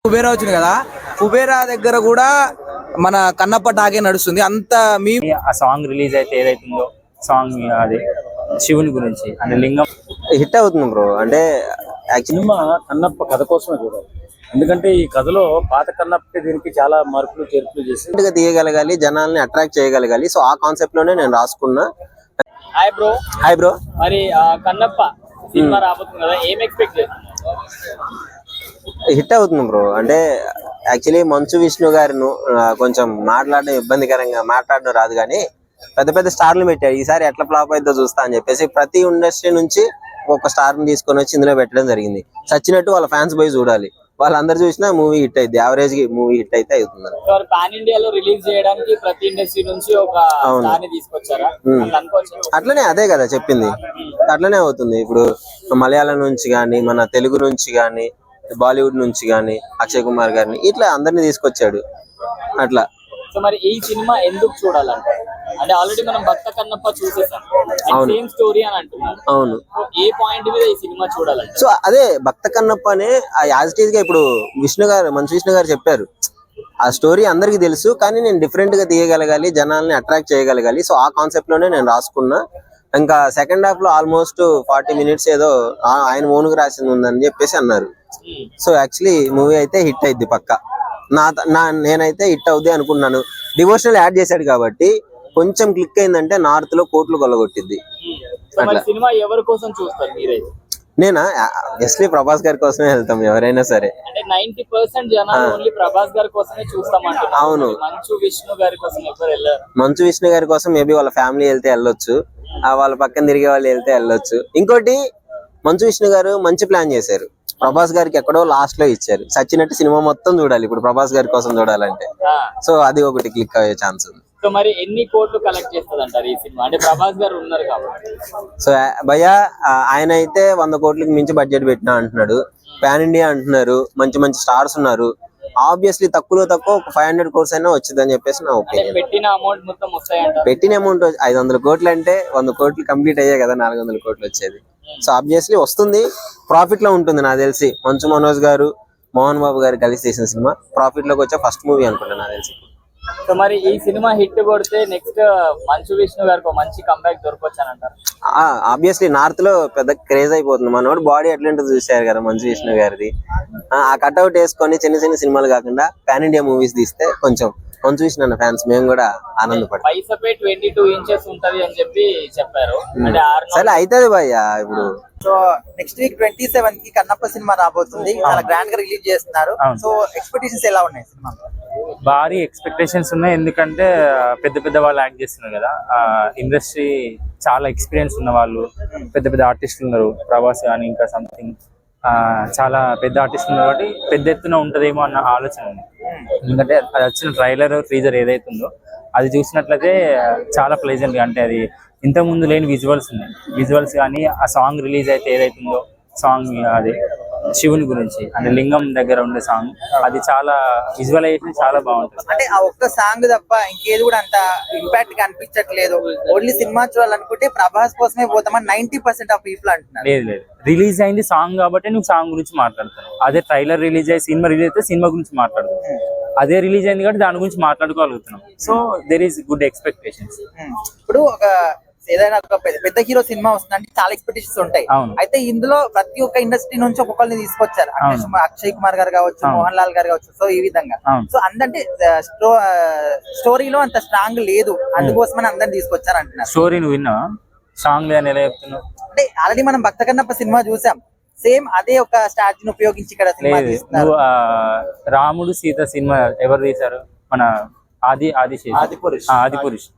కుబేరా వచ్చింది కదా, కుబేరా దగ్గర కూడా మన కన్నప్ప టాకే నడుస్తుంది. అంత మీ ఆ సాంగ్ రిలీజ్ అయితే ఏదైతుందో సాంగ్ అది శివుని గురించి అంటే లింగం హిట్ అవుతుంది బ్రో. అంటే సినిమా కన్నప్ప కథ కోసమే చూడాలి. ఎందుకంటే ఈ కథలో పాత కన్నప్ప దీనికి చాలా మార్పులు చేర్పులు చేసి తీయగలగాలి, జనాల్ని అట్రాక్ట్ చేయగలగాలి. సో ఆ కాన్సెప్ట్ లోనే నేను రాసుకున్నా. Hi bro. మరి కన్నప్ప సినిమా రాబోతుంది కదా, ఏం ఎక్స్పెక్ట్ చేస్తున్నారు? హిట్ అవుతుంది బ్రో. అంటే యాక్చువల్లీ మంచు విష్ణు గారిను కొంచెం మాట్లాడడం ఇబ్బందికరంగా మాట్లాడడం రాదు, కానీ పెద్ద పెద్ద స్టార్లు పెట్టారు. ఈసారి ఎట్లా ఫ్లాప్ అయిద్దో చూస్తా అని చెప్పేసి ప్రతి ఇండస్ట్రీ నుంచి ఒక స్టార్ ని తీసుకొని వచ్చి ఇందులో పెట్టడం జరిగింది. చచ్చినట్టు వాళ్ళ ఫ్యాన్స్ పోయి చూడాలి. వాళ్ళందరూ చూసినా మూవీ హిట్ అయింది. యావరేజ్ కి మూవీ హిట్ అయితే అవుతుంది. పాన్ ఇండియాలో రిలీజ్ చేయడానికి ప్రతి ఇండస్ట్రీ నుంచి ఒక స్టార్ ని తీసుకొచ్చారా? అట్లనే అదే కదా చెప్పింది, అట్లనే అవుతుంది. ఇప్పుడు మలయాళం నుంచి గానీ, మన తెలుగు నుంచి గానీ, బాలీవుడ్ నుంచి గానీ అక్షయ్ కుమార్ గారిని ఇట్లా అందరినీ తీసుకొచ్చాడు అట్లా. సో మరి ఈ సినిమా ఎందుకు చూడాలంటే, అంటే ఆల్రెడీ మనం భక్త కన్నప్ప చూసేసాం, సేమ్ స్టోరీ అని అంటున్నారు. అవును. ఏ పాయింట్ మీద ఈ సినిమా చూడాలంటే? సో అదే భక్త కన్నప్ప అనే యాజ్ ఇట్ ఈజ్ గా ఇప్పుడు మంచు విష్ణు గారు చెప్పారు. ఆ స్టోరీ అందరికి తెలుసు, కానీ నేను డిఫరెంట్ గా తీయగలగాలి, జనాల్ని అట్రాక్ట్ చేయగలగాలి. సో ఆ కాన్సెప్ట్ లోనే నేను రాసుకున్నా. ఇంకా సెకండ్ హాఫ్ లో ఆల్మోస్ట్ 40 minutes ఏదో ఆయన ఓనుకు రాసింది ఉందని చెప్పేసి అన్నారు. సో యాక్చువల్లీ మూవీ అయితే హిట్ అయింది పక్కా. నేనైతే హిట్ అవుద్ది అనుకున్నాను. డివోషనల్ యాడ్ చేశాడు కాబట్టి కొంచెం క్లిక్ అయిందంటే నార్త్ లో కోట్లు కొల్లగొట్టింది. సినిమా ఎవరి కోసం చూస్తారు మీరైతే? నేనా ఆబ్వియస్లీ ప్రభాస్ గారి కోసమే వెళ్తాం ఎవరైనా సరే. అంటే 90% జనాలు ఓన్లీ ప్రభాస్ గారి కోసమే చూస్తామంటారు. అవును. మంచు విష్ణు గారి కోసం ఎవరు వెళ్ళారు? మంచు విష్ణు గారి కోసం మేబీ వాళ్ళ ఫ్యామిలీ వెళ్తే వెళ్ళొచ్చు, వాళ్ళ పక్కన తిరిగే వాళ్ళు వెళ్తే వెళ్ళొచ్చు. ఇంకోటి మంచు విష్ణు గారు మంచి ప్లాన్ చేశారు. ప్రభాస్ గారికి ఎక్కడో లాస్ట్ లో ఇచ్చారు. సచ్చినట్టు సినిమా మొత్తం చూడాలి ఇప్పుడు ప్రభాస్ గారి కోసం చూడాలంటే. సో అది ఒకటి క్లిక్ అయ్యే ఛాన్స్ ఉంది. సో మరి ఎన్ని కోట్లు కలెక్ట్ చేస్తుంది అంటారు ఈ సినిమా? అంటే ప్రభాస్ గారు ఉన్నారు కాబట్టి. సో భయ్యా ఆయన అయితే 100 కోట్లకి మించి బడ్జెట్ పెట్టినా అంటున్నాడు. పాన్ ఇండియా అంటున్నారు, మంచి మంచి స్టార్స్ ఉన్నారు. ఆబ్వియస్లీ తక్కువ 500 crores అయినా వచ్చిందని చెప్పేసి నా ఒపీనియన్. పెట్టిన అమౌంట్ మొత్తం వస్తాయంట. పెట్టిన అమౌంట్ 500 కోట్లు అంటే 100 కోట్లు కంప్లీట్ అయ్యాయి కదా, 400 కోట్లు వచ్చేది. సో ఆబ్వియస్లీ వస్తుంది, ప్రాఫిట్ లో ఉంటుంది. నాకు తెలిసి మంచు మనోజ్ గారు, మోహన్ బాబు గారు కలిసి చేసిన సినిమా ప్రాఫిట్ లోకి వచ్చే ఫస్ట్ మూవీ అనుకుంటా నాకు తెలిసి. సో మరి ఈ సినిమా హిట్ కొడితే నెక్స్ట్ మంచు విష్ణు గారికి మంచి కంబ్యాక్ దొరకొచ్చు అని అంటారు. ఆబ్వియస్లీ నార్త్ లో పెద్ద క్రేజ్ అయిపోతుంది. మనోడు బాడీ ఎట్లా చూసారు కదా మంచు విష్ణు గారిది. ఆ కట్అవుట్ వేసుకొని చిన్న చిన్న సినిమాలు కాకుండా పాన్ ఇండియా మూవీస్ తీస్తే కొంచెం మంచు విష్ణు అన్న ఫ్యాన్స్ మేము కూడా ఆనందపడతాం. 22 inches ఉంటది అని చెప్పి చెప్పారు. సరే అవుతుంది భయ్యా. ఇప్పుడు సో నెక్స్ట్ వీక్ 27 కి కన్నప్ప సినిమా రాబోతుంది. చాలా గ్రాండ్ గా రిలీజ్ చేస్తున్నారు. సో ఎక్స్పెక్టేషన్స్ ఎలా ఉన్నాయి సినిమా? భారీ ఎక్స్పెక్టేషన్స్ ఉన్నాయి. ఎందుకంటే పెద్ద పెద్ద వాళ్ళు యాక్ట్ చేస్తున్నారు కదా, ఇండస్ట్రీ చాలా ఎక్స్పీరియన్స్ ఉన్న వాళ్ళు, పెద్ద పెద్ద ఆర్టిస్టులు ఉన్నారు. ప్రభాస్ కానీ ఇంకా సంథింగ్ చాలా పెద్ద ఆర్టిస్టులు ఉన్నారు కాబట్టి పెద్ద ఎత్తున ఉంటుందేమో అన్న ఆలోచన ఉంది. ఎందుకంటే అది వచ్చిన ట్రైలర్ టీజర్ ఏదైతుందో అది చూసినట్లయితే చాలా ప్లెజెంట్ గా, అంటే అది ఇంతకు ముందు లేని విజువల్స్ ఉన్నాయి. విజువల్స్ కానీ ఆ సాంగ్ రిలీజ్ అయితే ఏదైతుందో సాంగ్ అది శివుని గురించి అంటే లింగం దగ్గర ఉండే సాంగ్, అది చాలా విజువలైజేషన్ చాలా బాగుంటుంది. అంటే ఆ ఒక్క సాంగ్ తప్ప ఇంకేది కూడా అంత ఇంపాక్ట్ గా అనిపించట్లేదు. ఓన్లీ సినిమా చూడాలనుకుంటే ప్రభాస్ కోసమే పోతామని 90% ఆఫ్ పీపుల్ అంటున్నారు. లేదు, రిలీజ్ అయింది సాంగ్ కాబట్టి నువ్వు సాంగ్ గురించి మాట్లాడుతున్నావు. అదే ట్రైలర్ రిలీజ్ అయ్యి సినిమా రిలీజ్ అయితే సినిమా గురించి మాట్లాడుతున్నావు. అదే రిలీజ్ అయింది కాబట్టి దాని గురించి మాట్లాడుకోగలుగుతున్నాం. So there is good expectations. ఇప్పుడు ఒక ఏదైనా ఒక పెద్ద హీరో సినిమా వస్తుందంటే చాలా ఎక్స్పెక్టేషన్స్ ఉంటాయి. అయితే ఇందులో ప్రతి ఒక్క ఇండస్ట్రీ నుంచి ఒక్కొక్కరిని తీసుకొచ్చారు. అక్షయ్ కుమార్ గారు కావచ్చు, మోహన్ లాల్ గారు కావచ్చు. సో ఈ విధంగా సో అందరంటే స్టోరీలో అంత స్ట్రాంగ్ లేదు, అందుకోసమని అందరిని తీసుకొచ్చారు అంటున్నారు. స్టోరీ నువ్వు విన్నావా? సాంగ్ లేదని ఎలా చెప్తున్నావు? అంటే ఆల్రెడీ మనం భక్త కన్నప్ప సినిమా చూసాం. సేమ్ అదే ఒక స్టాచ్యూని ఉపయోగించి ఇక్కడ సినిమా తీస్తున్నారు. రాముడు సీత సినిమా ఎవరు తీశారు? మన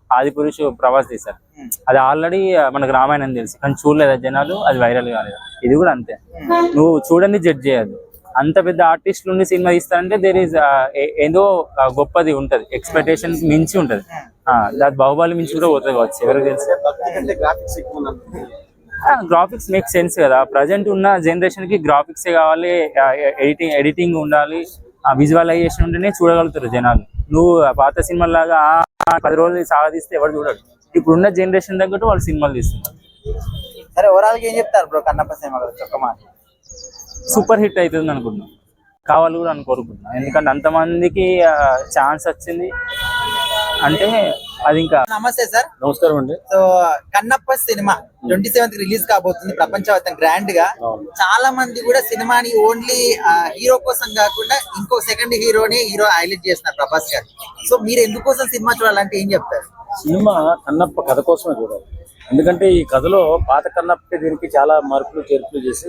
ఆదిపురుష్ ప్రభాస్ తీశారు. అది ఆల్రెడీ మనకు రామాయణం తెలుసు, కానీ చూడలేదు జనాలు, అది వైరల్ కాలేదు. ఇది కూడా అంతే, నువ్వు చూడండి జడ్జ్ చేయద్దు. అంత పెద్ద ఆర్టిస్ట్ నుండి సినిమా తీస్తారంటే దేర్ ఈస్ ఏదో గొప్పది ఉంటది, ఎక్స్పెక్టేషన్ మించి ఉంటది. దాని బాహుబలి మించి కూడా పోతుంది కావచ్చు, ఎవరికి తెలుసు. గ్రాఫిక్స్ మేక్ సెన్స్ కదా. ప్రజెంట్ ఉన్న జనరేషన్ కి గ్రాఫిక్సే కావాలి, ఎడిటింగ్ ఉండాలి, విజువలైజేషన్ ఉంటేనే చూడగలుగుతారు జనాలు. నువ్వు పాత సినిమా లాగా 10 రోజులు సాగదీస్తే ఎవరు చూడరు. ఇప్పుడున్న జనరేషన్ తగ్గట్టు వాళ్ళు సినిమాలు తీస్తున్నారు. సరే ఓవరాల్ గా ఏం చెప్తారు బ్రో కన్నప్ప సినిమా గురించి? ఒక మాట. సూపర్ హిట్ అవుతుంది అనుకుంటున్నాను. కావాలి కూడా అని కోరుకుంటున్నాను. ఎందుకంటే అంతమందికి ఛాన్స్ వచ్చింది అంటే అది ఇంకా. నమస్తే సార్. నమస్కారం అండి. So Kannappa cinema 27th release కాబోతుంది ప్రపంచవ్యాప్తంగా గ్రాండ్ గా. చాలా మంది కూడా సినిమాని ఓన్లీ హీరో కోసం కాకుండా ఇంకో సెకండ్ హీరో హైలైట్ చేస్తున్నారు ప్రభాస్ గారు. సో మీరు ఎందుకోసం సినిమా చూడాలంటే ఏం చెప్తారు? సినిమా కన్నప్ప కథ కోసమే చూడాలి. ఎందుకంటే ఈ కథలో పాత కన్నప్ప దీనికి చాలా మార్పులు చేర్పులు చేసి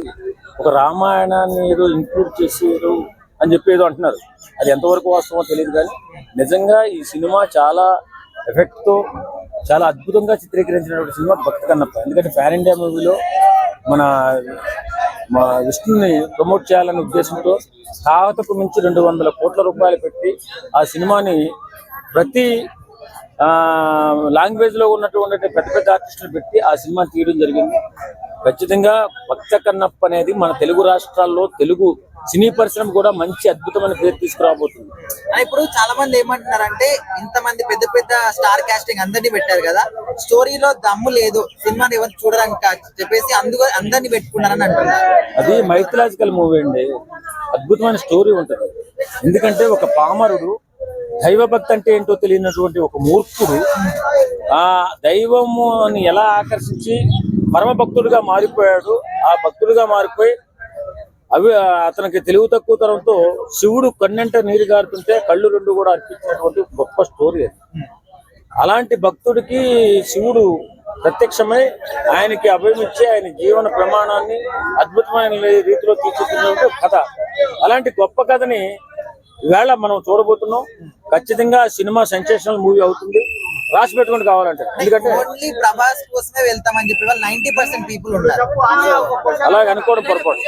ఒక రామాయణాన్ని ఏదో ఇంక్లూడ్ చేసేరు అని చెప్పి ఏదో అంటున్నారు. అది ఎంతవరకు వాస్తవమో తెలియదు, కానీ నిజంగా ఈ సినిమా చాలా ఎఫెక్ట్ తో చాలా అద్భుతంగా చిత్రీకరించినటువంటి సినిమా భక్త కన్నప్ప. ఎందుకంటే ప్యాన్ ఇండియా మూవీలో మన విష్ణుని ప్రమోట్ చేయాలనే ఉద్దేశంతో తాహతకు మించి 200 కోట్ల రూపాయలు పెట్టి ఆ సినిమాని ప్రతి లాంగ్వేజ్ లో ఉన్నటువంటి పెద్ద పెద్ద ఆర్టిస్టులు పెట్టి ఆ సినిమా తీయడం జరిగింది. ఖచ్చితంగా భక్త కన్నప్ప అనేది మన తెలుగు రాష్ట్రాల్లో తెలుగు సినీ పరిశ్రమ కూడా మంచి అద్భుతమైన పేరు తీసుకురాబోతుంది. ఇప్పుడు చాలా మంది ఏమంటున్నారంటే ఇంతమంది పెద్ద పెద్ద స్టార్ కాస్టింగ్ అందరినీ పెట్టారు కదా, స్టోరీలో దమ్ము లేదు, సినిమాని ఎవరు చూడడానికి చెప్పేసి అందరినీ పెట్టుకున్నారని అంటున్నారు. అది మైథలాజికల్ మూవీ అండి. అద్భుతమైన స్టోరీ ఉంటుంది. ఎందుకంటే ఒక పామరుడు దైవభక్తి అంటే ఏంటో తెలియనటువంటి ఒక మూర్ఖుడు ఆ దైవము అని ఎలా ఆకర్షించి పరమ భక్తుడిగా మారిపోయాడు. ఆ భక్తుడిగా మారిపోయి అతనికి తెలివి తక్కువ తరంతో శివుడు కన్నెంట నీరు గారుతుంటే కళ్ళు 2 కూడా అర్పించినటువంటి గొప్ప స్టోరీ అది. అలాంటి భక్తుడికి శివుడు ప్రత్యక్షమై ఆయనకి అభయమిచ్చి ఆయన జీవన ప్రమాణాన్ని అద్భుతమైన రీతిలో తీర్చిదిద్దినటువంటి కథ. అలాంటి గొప్ప కథని ఈవేళ మనం చూడబోతున్నాం. ఖచ్చితంగా సినిమా సెన్సేషనల్ మూవీ అవుతుంది. రాసి పెట్టుకుని కావాలంటే, ఎందుకంటే ఓన్లీ ప్రభాస్ కోసమే వెళ్తామని చెప్పి 90% పీపుల్ ఉన్నారు. అలాగే అనుకోవడం పొరపాటు.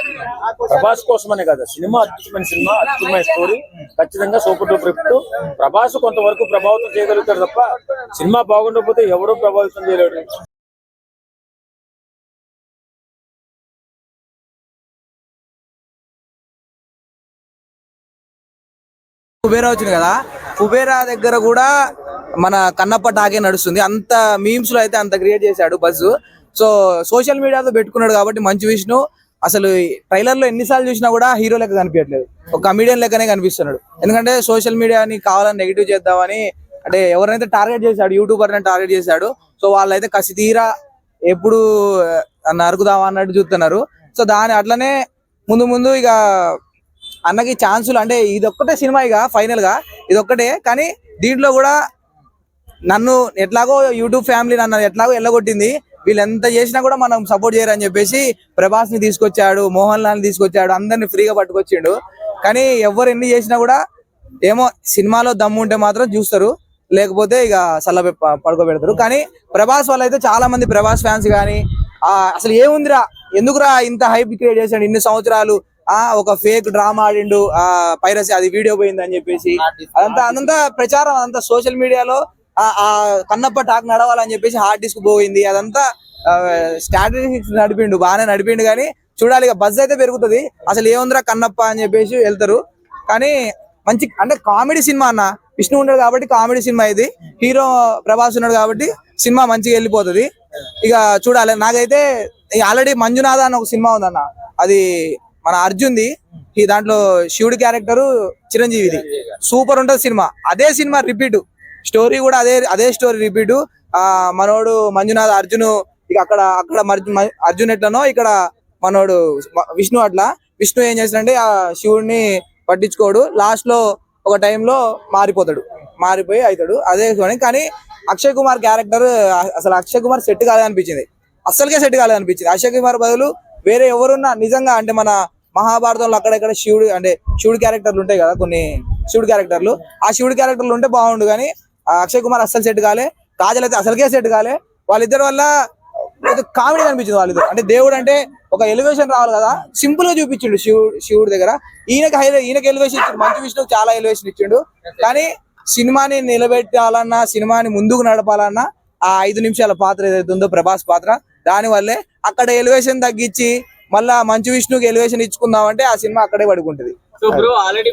ప్రభాస్ కోసమనే కదా, సినిమా అద్భుతమైన సినిమా, అద్భుతమైన స్టోరీ, ఖచ్చితంగా సూపర్ డూపర్ హిట్. ప్రభాస్ కొంతవరకు ప్రభావితం చేయగలుగుతాడు తప్ప సినిమా బాగుండకపోతే ఎవడూ ప్రభావితం చేయలేడు. కుబేరా వచ్చింది కదా, కుబేరా దగ్గర కూడా మన కన్నప్ప టాకే నడుస్తుంది. అంత మీమ్స్ లో అయితే అంత క్రియేట్ చేశాడు బజ్. సో సోషల్ మీడియాతో పెట్టుకున్నాడు కాబట్టి మంచు విష్ణు అసలు ట్రైలర్ లో ఎన్నిసార్లు చూసినా కూడా హీరో లెక్క కనిపించట్లేదు, ఒక కమిడియన్ లెక్కనే కనిపిస్తున్నాడు. ఎందుకంటే సోషల్ మీడియాని కావాలని నెగిటివ్ చేద్దామని, అంటే ఎవరైతే టార్గెట్ చేశాడు, యూట్యూబర్ ని టార్గెట్ చేశాడు. సో వాళ్ళైతే కసి తీరా ఎప్పుడు నరుకుదామా అన్నట్టు చూస్తున్నారు. సో దాని అట్లనే ముందు ఇక అన్నకి ఛాన్సులు, అంటే ఇదొక్కటే సినిమా, ఇక ఫైనల్ గా ఇదొక్కటే. కానీ దీంట్లో కూడా నన్ను ఎట్లాగో యూట్యూబ్ ఫ్యామిలీ నన్ను ఎట్లాగో ఎల్లగొట్టింది, వీళ్ళు ఎంత చేసినా కూడా మనం సపోర్ట్ చేయరని చెప్పేసి ప్రభాస్ ని తీసుకొచ్చాడు, మోహన్ లాల్ ని తీసుకొచ్చాడు, అందరిని ఫ్రీగా పట్టుకొచ్చిండు. కానీ ఎవరు ఎన్ని చేసినా కూడా ఏమో సినిమాలో దమ్ము ఉంటే మాత్రం చూస్తారు, లేకపోతే ఇక సల్ల పడుకోబెడతారు. కానీ ప్రభాస్ వాళ్ళు అయితే చాలా మంది ప్రభాస్ ఫ్యాన్స్ కానీ అసలు ఏముందిరా, ఎందుకురా ఇంత హైప్ క్రియేట్ చేశాడు ఇన్ని సంవత్సరాలు, ఒక ఫేక్ డ్రామా ఆడిండు, పైరసీ అది వీడియో పోయింది అని చెప్పేసి అదంతా ప్రచారం, అదంతా సోషల్ మీడియాలో ఆ కన్నప్ప టాక్ నడవాలని చెప్పేసి హార్డ్ డిస్క్ పోయింది. అదంతా స్ట్రాటజిక్స్ నడిపిండు, బాగానే నడిపిండు. కానీ చూడాలి, ఇక బజ్ అయితే పెరుగుతుంది. అసలు ఏముందిరా కన్నప్ప అని చెప్పేసి వెళ్తారు. కానీ మంచి అంటే కామెడీ సినిమా అన్న, విష్ణు ఉన్నాడు కాబట్టి కామెడీ సినిమా ఇది, హీరో ప్రభాస్ ఉన్నాడు కాబట్టి సినిమా మంచిగా వెళ్ళిపోతుంది. ఇక చూడాలి. నాకైతే ఆల్రెడీ మంజునాథ అని ఒక సినిమా ఉందన్న, అది మన అర్జున్ది, ఈ దాంట్లో శివుడి క్యారెక్టర్ చిరంజీవిది, సూపర్ ఉంటది సినిమా. అదే సినిమా రిపీట్, స్టోరీ కూడా అదే స్టోరీ రిపీట్. మనోడు మంజునాథ్ అర్జున్, ఇక అక్కడ అర్జున్ ఎట్లనో ఇక్కడ మనోడు విష్ణు అట్లా. విష్ణు ఏం చేస్తాడంటే ఆ శివుడిని పట్టించుకోడు, లాస్ట్ లో ఒక టైంలో మారిపోయి అవుతాడు. అదే కానీ అక్షయ్ కుమార్ క్యారెక్టర్ అసలు అక్షయ్ కుమార్ సెట్ కాలేదనిపించింది, అస్సలకే సెట్ కాలేదనిపించింది. అక్షయ్ కుమార్ బదులు వేరే ఎవరున్నా నిజంగా, అంటే మన మహాభారతంలో అక్కడెక్కడ శివుడి క్యారెక్టర్లు ఉంటాయి కదా, కొన్ని శివుడి క్యారెక్టర్లు, ఆ శివుడి క్యారెక్టర్లు ఉంటే బాగుండు. కానీ అక్షయ్ కుమార్ అస్సలు సెట్ కాలే, కాజల్ అయితే అసలుకే సెట్ కాలే. వాళ్ళిద్దరి వల్ల కామెడీ అనిపించింది వాళ్ళిద్దరు. అంటే దేవుడు అంటే ఒక ఎలివేషన్ రావాలి కదా, సింపుల్ గా చూపించిండు శివుడి దగ్గర. ఈయనకి ఎలివేషన్ ఇచ్చిండు, మంచు విష్ణుకు చాలా ఎలివేషన్ ఇచ్చిండు. కానీ సినిమాని నిలబెట్టాలన్నా, సినిమాని ముందుకు నడపాలన్నా ఆ 5 నిమిషాల పాత్ర ఏదైతే ఉందో ప్రభాస్ పాత్ర, దాని వల్లే అక్కడ ఎలివేషన్ తగ్గించి మళ్ళా మంచు విష్ణుకి ఎలివేషన్ ఇచ్చుకుందామంటే ఆ సినిమా అక్కడే పడుకుంటది. So bro already